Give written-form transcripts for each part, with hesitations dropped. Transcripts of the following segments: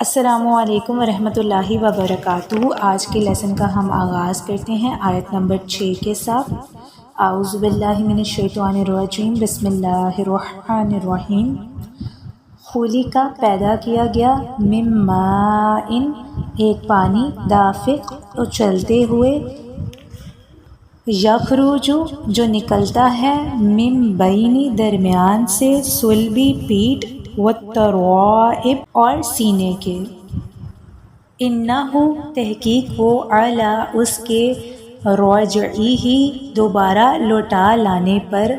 السلام علیکم ورحمۃ اللہ وبرکاتہ۔ آج کے لیسن کا ہم آغاز کرتے ہیں آیت نمبر 6 کے ساتھ۔ اعوذ باللہ من الشیطان الرجیم، بسم اللہ الرحمن الرحیم۔ خلق پیدا کیا گیا، من ماء ایک پانی، دافق اچھلتے ہوئے، یخرج جو نکلتا ہے، من بین درمیان سے، صلبی پیٹھ، والترائب اور سینے کے، انہ تحقیق وہ، علی اس کے، رجعہ دوبارہ لوٹا لانے پر،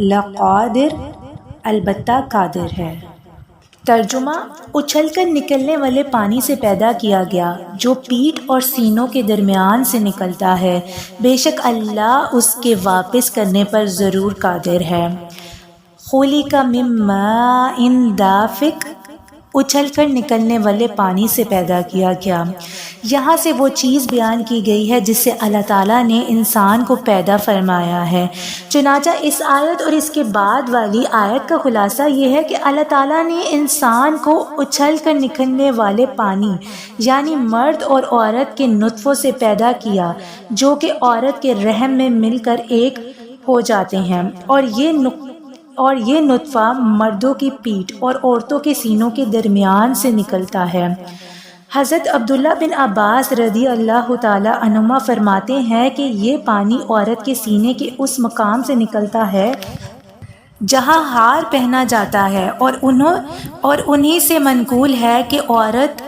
لقادر البتہ قادر ہے۔ ترجمہ: اچھل کر نکلنے والے پانی سے پیدا کیا گیا جو پیٹھ اور سینوں کے درمیان سے نکلتا ہے، بے شک اللہ اس کے واپس کرنے پر ضرور قادر ہے۔ خلق من ماء دافق اچھل کر نکلنے والے پانی سے پیدا کیا گیا۔ یہاں سے وہ چیز بیان کی گئی ہے جس سے اللہ تعالیٰ نے انسان کو پیدا فرمایا ہے۔ چنانچہ اس آیت اور اس کے بعد والی آیت کا خلاصہ یہ ہے کہ اللہ تعالیٰ نے انسان کو اچھل کر نکلنے والے پانی یعنی مرد اور عورت کے نطفوں سے پیدا کیا، جو کہ عورت کے رحم میں مل کر ایک ہو جاتے ہیں، اور یہ نطفہ مردوں کی پیٹھ اور عورتوں کے سینوں کے درمیان سے نکلتا ہے۔ حضرت عبداللہ بن عباس رضی اللہ تعالی عنہما فرماتے ہیں کہ یہ پانی عورت کے سینے کے اس مقام سے نکلتا ہے جہاں ہار پہنا جاتا ہے، اور انہی سے منقول ہے کہ عورت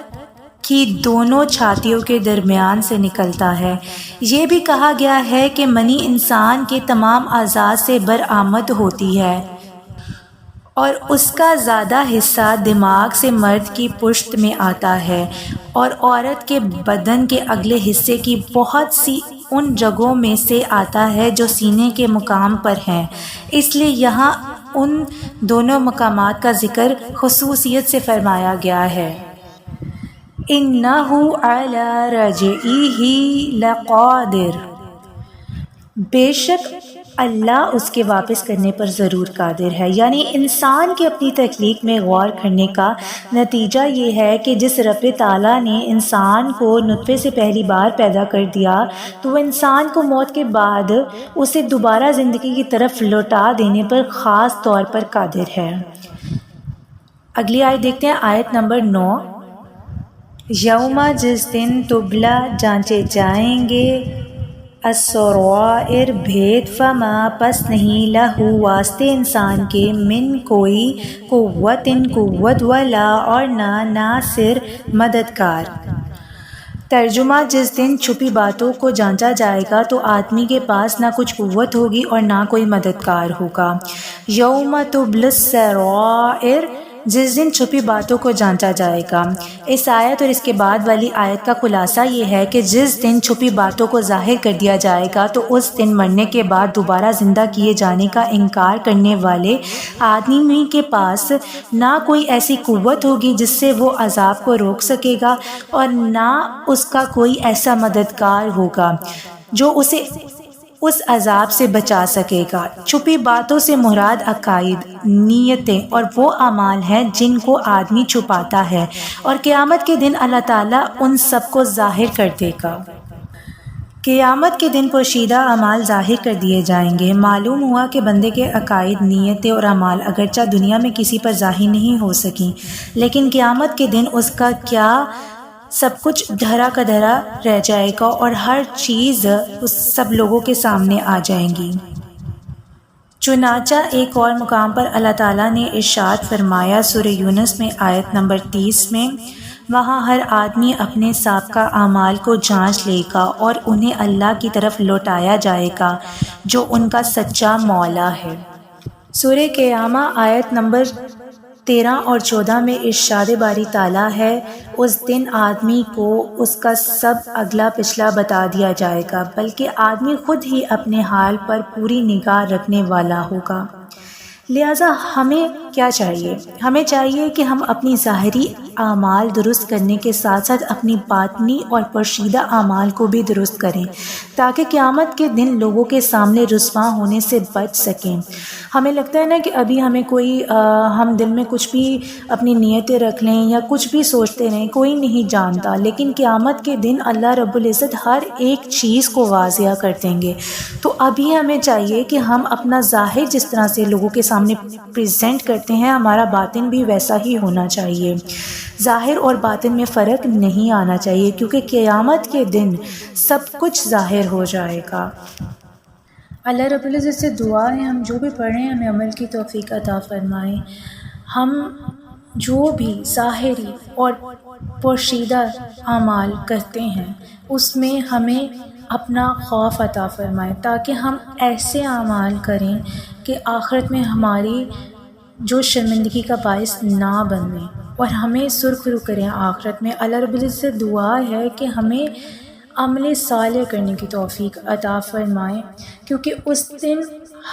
کی دونوں چھاتیوں کے درمیان سے نکلتا ہے۔ یہ بھی کہا گیا ہے کہ منی انسان کے تمام اعضاء سے برآمد ہوتی ہے اور اس کا زیادہ حصہ دماغ سے مرد کی پشت میں آتا ہے، اور عورت کے بدن کے اگلے حصے کی بہت سی ان جگہوں میں سے آتا ہے جو سینے کے مقام پر ہیں۔ اس لیے یہاں ان دونوں مقامات کا ذکر خصوصیت سے فرمایا گیا ہے۔ انہ علی رجعہ لقادر، بے شک اللہ اس کے واپس کرنے پر ضرور قادر ہے۔ یعنی انسان کی اپنی تخلیق میں غور کرنے کا نتیجہ یہ ہے کہ جس رب تعالیٰ نے انسان کو نطفے سے پہلی بار پیدا کر دیا تو وہ انسان کو موت کے بعد اسے دوبارہ زندگی کی طرف لوٹا دینے پر خاص طور پر قادر ہے۔ اگلی آیت دیکھتے ہیں، آیت نمبر 9۔ یوم جس دن تبلا جانچے جائیں گے، السرائر بھید، فما پس نہیں، لہو واسطے انسان کے، من کوئی، قوت ولا اور نہ ناصر مددگار۔ ترجمہ: جس دن چھپی باتوں کو جانچا جائے گا تو آدمی کے پاس نہ کچھ قوت ہوگی اور نہ کوئی مددگار ہوگا۔ یوم تبلی السرائر، جس دن چھپی باتوں کو جانچا جائے گا۔ اس آیت اور اس کے بعد والی آیت کا خلاصہ یہ ہے کہ جس دن چھپی باتوں کو ظاہر کر دیا جائے گا تو اس دن مرنے کے بعد دوبارہ زندہ کیے جانے کا انکار کرنے والے آدمی کے پاس نہ کوئی ایسی قوت ہوگی جس سے وہ عذاب کو روک سکے گا، اور نہ اس کا کوئی ایسا مددگار ہوگا جو اسے اس عذاب سے بچا سکے گا۔ چھپی باتوں سے مراد عقائد، نیتیں اور وہ اعمال ہیں جن کو آدمی چھپاتا ہے، اور قیامت کے دن اللہ تعالیٰ ان سب کو ظاہر کر دے گا۔ قیامت کے دن پوشیدہ اعمال ظاہر کر دیے جائیں گے۔ معلوم ہوا کہ بندے کے عقائد، نیتیں اور اعمال اگرچہ دنیا میں کسی پر ظاہر نہیں ہو سکیں، لیکن قیامت کے دن اس کا کیا سب کچھ دھرا کا دھرا رہ جائے گا، اور ہر چیز اس سب لوگوں کے سامنے آ جائیں گی۔ چنانچہ ایک اور مقام پر اللہ تعالیٰ نے ارشاد فرمایا سورہ یونس میں آیت نمبر 30 میں، وہاں ہر آدمی اپنے سابقہ اعمال کو جانچ لے گا اور انہیں اللہ کی طرف لوٹایا جائے گا جو ان کا سچا مولا ہے۔ سورہ قیامہ آیت نمبر 13 اور 14 میں ارشاد باری تعالیٰ ہے، اس دن آدمی کو اس کا سب اگلا پچھلا بتا دیا جائے گا، بلکہ آدمی خود ہی اپنے حال پر پوری نگاہ رکھنے والا ہوگا۔ لہٰذا ہمیں کیا چاہیے؟ ہمیں چاہیے کہ ہم اپنی ظاہری اعمال درست کرنے کے ساتھ ساتھ اپنی باطنی اور پوشیدہ اعمال کو بھی درست کریں تاکہ قیامت کے دن لوگوں کے سامنے رسوا ہونے سے بچ سکیں۔ ہمیں لگتا ہے نا کہ ابھی ہمیں ہم دل میں کچھ بھی اپنی نیتیں رکھ لیں یا کچھ بھی سوچتے رہیں، کوئی نہیں جانتا، لیکن قیامت کے دن اللہ رب العزت ہر ایک چیز کو واضح کر دیں گے۔ تو ابھی ہمیں چاہیے کہ ہم اپنا ظاہر جس طرح سے لوگوں کے سامنے پریزنٹ کرتے ہیں، ہمارا باطن بھی ویسا ہی ہونا چاہیے۔ ظاہر اور باطن میں فرق نہیں آنا چاہیے، کیونکہ قیامت کے دن سب کچھ ظاہر ہو جائے گا۔ اللہ رب العزت سے دعا ہے ہم جو بھی پڑھ رہے ہیں ہمیں عمل کی توفیق عطا فرمائے۔ ہم جو بھی ظاہری اور پوشیدہ اعمال کرتے ہیں اس میں ہمیں اپنا خوف عطا فرمائے، تاکہ ہم ایسے اعمال کریں کہ آخرت میں ہماری جو شرمندگی کا باعث نہ بنے اور ہمیں سرخرو کریں آخرت میں۔ اللہ رب العزت سے دعا ہے کہ ہمیں عمل صالح کرنے کی توفیق عطا فرمائے، کیونکہ اس دن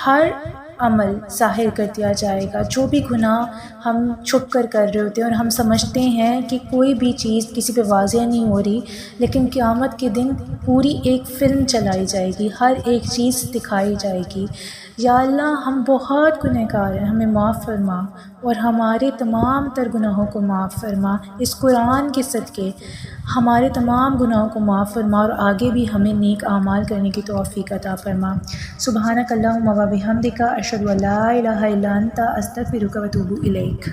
ہر عمل ظاہر کر دیا جائے گا۔ جو بھی گناہ ہم چھپ کر رہے ہوتے ہیں اور ہم سمجھتے ہیں کہ کوئی بھی چیز کسی پہ واضح نہیں ہو رہی، لیکن قیامت کے دن پوری ایک فلم چلائی جائے گی، ہر ایک چیز دکھائی جائے گی۔ یا اللہ ہم بہت گنہگار ہیں، ہمیں معاف فرما اور ہمارے تمام تر گناہوں کو معاف فرما۔ اس قرآن کے صدقے ہمارے تمام گناہوں کو معاف فرما اور آگے بھی ہمیں نیک اعمال کرنے کی توفیق عطا فرما۔ سبحانک اللہم و بحمدک، اشہد ان لا الہ الا انت، استغفرک و اتوب الیک۔